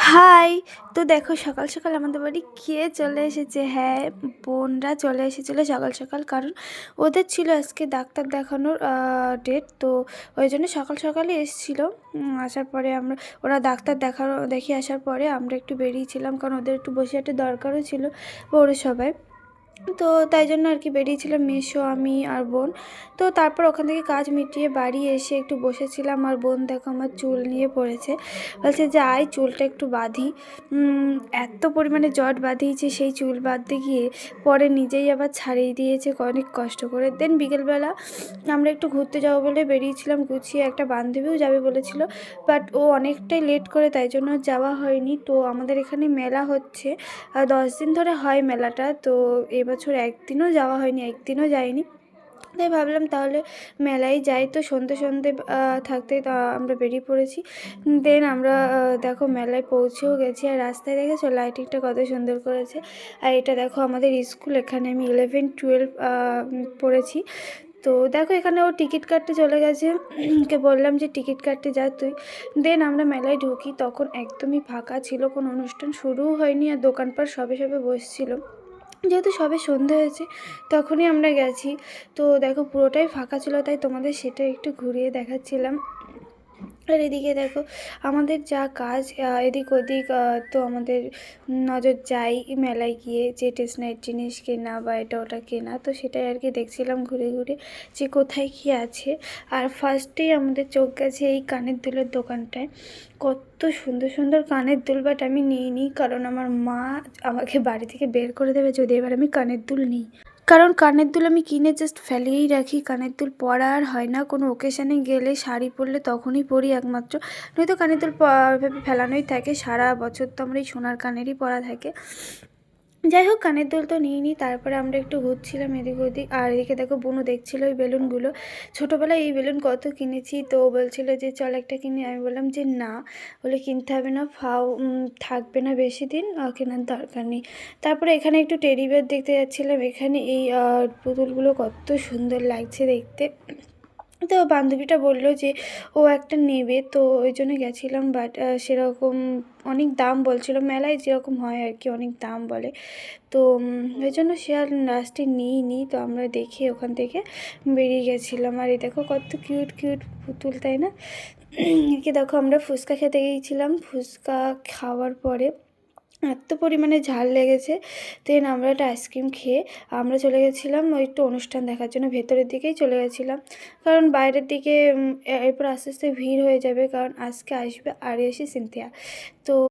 High! তো দেখো সকাল, সকাল আমাদের বাড়ি কে চলে এসেছে? হ্যাঁ, বোনরা চলে এসেছিলো সকাল, সকাল। কারণ ওদের ছিল আজকে ডাক্তার দেখানোর ডেট। তো ওইজন্য সকাল সকালই এসেছিলো। আসার পরে ওরা ডাক্তার দেখিয়ে আসার পরে আমরা একটু বেরিয়েছিলাম, কারণ ওদের একটু বসিরহাটে দরকারও ছিল পৌরসভায়। তো তাই জন্য আর কি বেরিয়েছিলাম মেসো, আমি আর বোন। তো তারপর ওখান থেকে কাজ মিটিয়ে বাড়ি এসে একটু বসেছিলাম, আর বোন দেখো আমার চুল নিয়ে পড়েছে। বলছে যে আয় চুলটা একটু বাঁধি। এত পরিমাণে জট বাঁধিয়েছে, সেই চুল বাঁধতে গিয়ে পরে নিজেই আবার ছাড়িয়ে দিয়েছে অনেক কষ্ট করে। দেন বিকেলবেলা আমরা একটু ঘুরতে যাবো বলে বেরিয়েছিলাম গুছিয়ে, একটা বান্ধবীও যাবে বলেছিল, বাট ও অনেকটাই লেট করে, তাই জন্য যাওয়া হয়নি। তো আমাদের এখানে মেলা হচ্ছে, 10 দিন ধরে হয় মেলাটা। তো এবছর একদিনও যাওয়া হয়নি, একদিনও যাইনি। তাই ভাবলাম তাহলে মেলায় যাই। তো সন্ধে সন্ধে থাকতে আমরা বেরিয়ে পড়েছি। দেন আমরা দেখো মেলায় পৌঁছেও গেছি, আর রাস্তায় দেখেছো লাইটিংটা কত সুন্দর করেছে। আর এটা দেখো আমাদের স্কুল, এখানে আমি 11-12 পড়েছি। তো দেখো এখানে ও টিকিট কাটতে চলে গেছে, ওকে বললাম যে টিকিট কাটতে যা তুই। দেন আমরা মেলায় ঢুকি, তখন একদমই ফাঁকা ছিল, কোনো অনুষ্ঠান শুরুও হয়নি, আর দোকানপাট সবে সবে বসছিল। যেহেতু সবে সন্ধে হয়েছে তখনই আমরা গেছি। তো দেখো পুরোটাই ফাঁকা ছিল, তাই তোমাদের সেটা একটু ঘুরিয়ে দেখাচ্ছিলাম। আর এদিকে দেখো আমাদের যা কাজ এদিক ওদিক, তো আমাদের নজর যাই মেলায় গিয়ে যে স্টেশনারি জিনিস কেনা বা এটা ওটা কেনা, তো সেটাই আর কি দেখছিলাম ঘুরে ঘুরে যে কোথায় কী আছে। আর ফার্স্টেই আমাদের চোখ গেছে এই কানের দুলের দোকানটায়। কত সুন্দর সুন্দর কানের দুল, বাট আমি নিইনি, কারণ আমার মা আমাকে বাড়ি থেকে বের করে দেবে যদি এবার আমি কানের দুল নিই। কারণ কানের দুল আমি কিনে জাস্ট ফেলেই রাখি, কানের দুল পরা আর হয় না। কোনো ওকেশানে গেলে শাড়ি পরলে তখনই পরি একমাত্র, নয়তো কানের দুল ফেলানোই থাকে। সারা বছর তো আমরা এই সোনার কানেরই পরা থাকে। যাই হোক কানের দুল তো নিইনি। তারপরে আমরা একটু ঘুরছিলাম এদিক ওদিক, আর এদিকে দেখো বোনও দেখছিলো ওই বেলুনগুলো। ছোটোবেলায় এই বেলুন কত কিনেছি, তো বলছিল যে চল একটা কিনি। আমি বললাম যে না, বলে কিনতে হবে না, থাকবে না বেশি দিন, কেনার দরকার নেই। তারপরে এখানে একটু টেডি বিয়ার দেখতে যাচ্ছিলাম। এখানে এই পুতুলগুলো কত সুন্দর লাগছে দেখতে। তো বান্ধবীটা বললো যে ও একটা নেবে, তো ওই জন্য গেছিলাম। বাট সেরকম অনেক দাম বলছিলো, মেলায় যেরকম হয় আর কি, অনেক দাম বলে। তো ওই জন্য সে আর লাস্টে নিইনি। তো আমরা দেখে ওখান থেকে বেরিয়ে গেছিলাম। আর এই দেখো কত কিউট কিউট পুতুল, তাই না? এদিকে দেখো আমরা ফুচকা খেতে গিয়েছিলাম। ফুচকা খাওয়ার পরে এত পরিমাণে ঝাল লেগেছে। দেন আমরা একটা আইসক্রিম খেয়ে আমরা চলে গেছিলাম ওই একটু অনুষ্ঠান দেখার জন্য, ভেতরের দিকেই চলে গেছিলাম। কারণ বাইরের দিকে এরপর আস্তে আস্তে ভিড় হয়ে যাবে, কারণ আজকে আসবে আরিয়াসি সিনথিয়া। তো